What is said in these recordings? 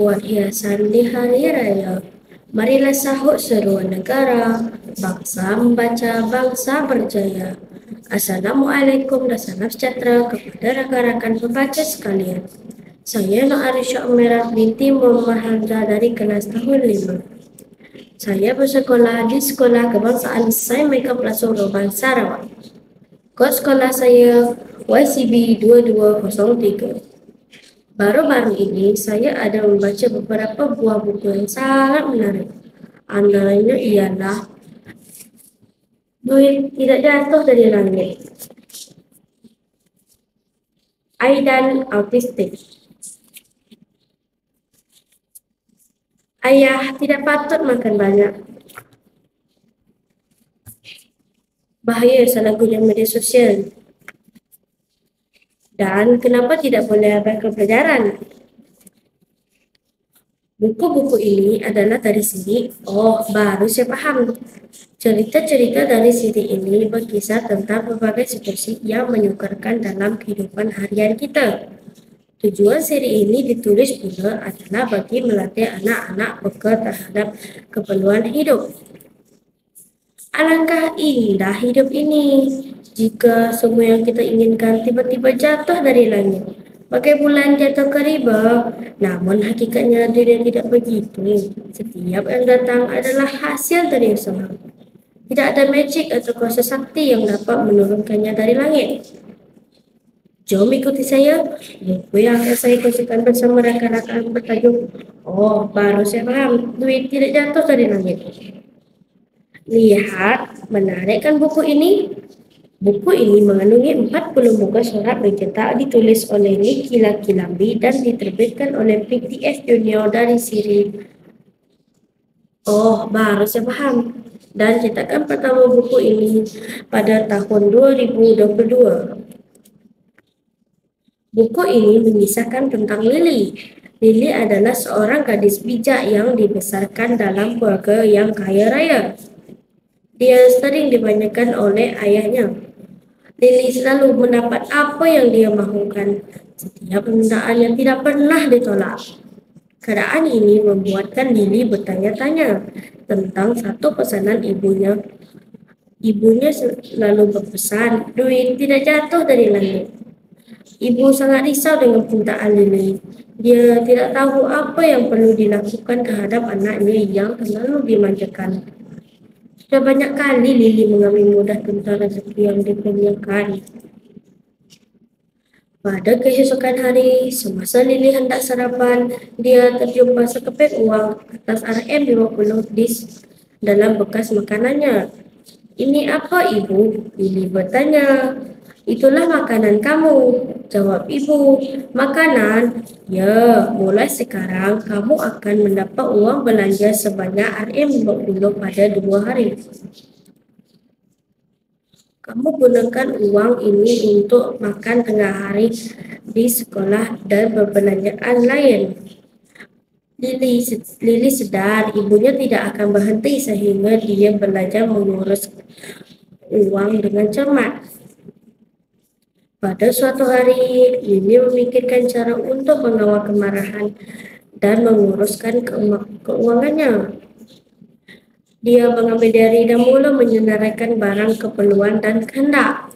buat hiasan di hari raya. Marilah sahut seruan negara, bangsa membaca, bangsa berjaya. Assalamualaikum dan salam sejahtera kepada rakan-rakan pembaca sekalian. Saya Nur Arisha Merah binti Muhammad Hamzah dari kelas tahun 5. Saya bersekolah di Sekolah Kebangsaan Sains Mereka Pelasoro Bangsa Sarawak. Kod sekolah saya YCB 2203. Baru-baru ini saya ada membaca beberapa buah buku yang sangat menarik. Antaranya ialah Duit Tidak Jatuh dari Langit, Aidan Autistik, Ayah Tidak Patut Makan Banyak, Bahaya Salah Guna Media Sosial, dan Kenapa Tidak Boleh Abaikan Pelajaran. Buku-buku ini adalah dari sini. Oh, baru saya faham. Cerita-cerita dari siri ini berkisah tentang berbagai situasi yang menyukarkan dalam kehidupan harian kita. Tujuan siri ini ditulis pula adalah bagi melatih anak-anak peka terhadap keperluan hidup. Alangkah indah hidup ini jika semua yang kita inginkan tiba-tiba jatuh dari langit. Bagai bulan jatuh ke riba, namun hakikatnya dunia tidak begitu. Setiap yang datang adalah hasil dari usaha. Tidak ada magic atau kuasa sakti yang dapat menurunkannya dari langit. Jom ikuti saya. Buku yang akan saya kongsikan bersama rakan-rakan bertajuk Oh, baru saya faham. Duit tidak jatuh dari langit. Lihat, menarik kan buku ini? Buku ini mengandungi 40 muka surat bercetak ditulis oleh Niki Lakilambi dan diterbitkan oleh PTS Junior dari siri Oh, baru saya faham. Dan cetakan pertama buku ini pada tahun 2022. Buku ini mengisahkan tentang Lily. Lily adalah seorang gadis bijak yang dibesarkan dalam keluarga yang kaya raya. Dia sering dibanyakan oleh ayahnya. Lily selalu mendapat apa yang dia mahukan. Setiap permintaan yang tidak pernah ditolak. Keadaan ini membuatkan Lily bertanya-tanya tentang satu pesanan ibunya. Ibunya selalu berpesan, duit tidak jatuh dari langit. Ibu sangat risau dengan permintaan Lily. Dia tidak tahu apa yang perlu dilakukan terhadap anaknya yang terlalu dimanjakan. Sudah banyak kali Lily mengambil mudah tentang rezeki yang dikurniakan. Pada keesokan hari, semasa Lily hendak sarapan, dia terjumpa sekeping uang atas RM50 di dalam bekas makanannya. Ini apa, Ibu? Lily bertanya. Itulah makanan kamu, jawab ibu. Makanan? Ya, mulai sekarang kamu akan mendapat uang belanja sebanyak RM50 pada 2 hari. Kamu gunakan uang ini untuk makan tengah hari di sekolah dan perbelanjaan lain. Lily sedar ibunya tidak akan berhenti sehingga dia belajar mengurus uang dengan cermat. Pada suatu hari, Lily memikirkan cara untuk mengawal kemarahan dan menguruskan keuangannya. Dia mengambil diri dan mula menyenaraikan barang keperluan dan kehendak.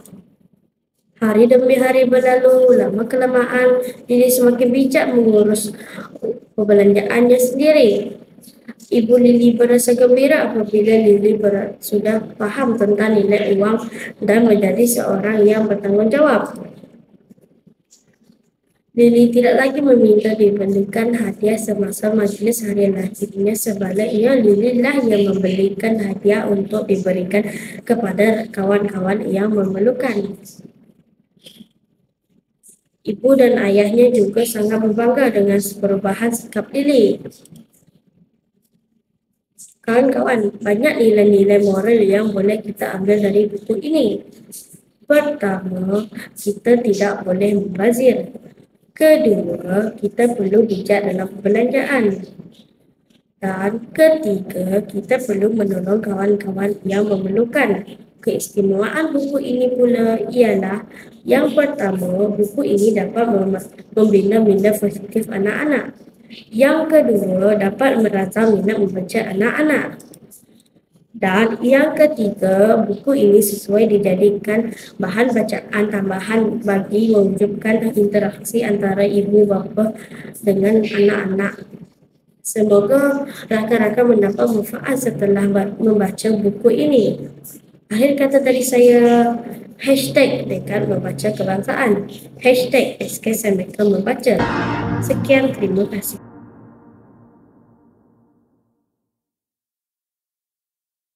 Hari demi hari berlalu, lama-kelamaan Lily semakin bijak mengurus perbelanjaannya sendiri. Ibu Lily berasa gembira apabila Lily sudah faham tentang nilai uang dan menjadi seorang yang bertanggungjawab. Lily tidak lagi meminta dibelikan hadiah semasa majlis hari lahirnya, sebaliknya Lily lah yang membelikan hadiah untuk diberikan kepada kawan-kawan yang memerlukan. Ibu dan ayahnya juga sangat berbangga dengan perubahan sikap Lily. Kawan-kawan, banyak nilai-nilai moral yang boleh kita ambil dari buku ini. Pertama, kita tidak boleh membazir. Kedua, kita perlu bijak dalam perbelanjaan. Dan ketiga, kita perlu menolong kawan-kawan yang memerlukan. Keistimewaan buku ini pula ialah yang pertama, buku ini dapat membina minda positif anak-anak. Yang kedua, dapat merangsang minat membaca anak-anak. Dan yang ketiga, buku ini sesuai dijadikan bahan bacaan tambahan bagi mewujudkan interaksi antara ibu bapa dengan anak-anak. Semoga rakan-rakan mendapat manfaat setelah membaca buku ini. Akhir kata tadi saya hashtag Tekad Membaca Kebangsaan. Hashtag SK Membaca. Sekian, terima kasih.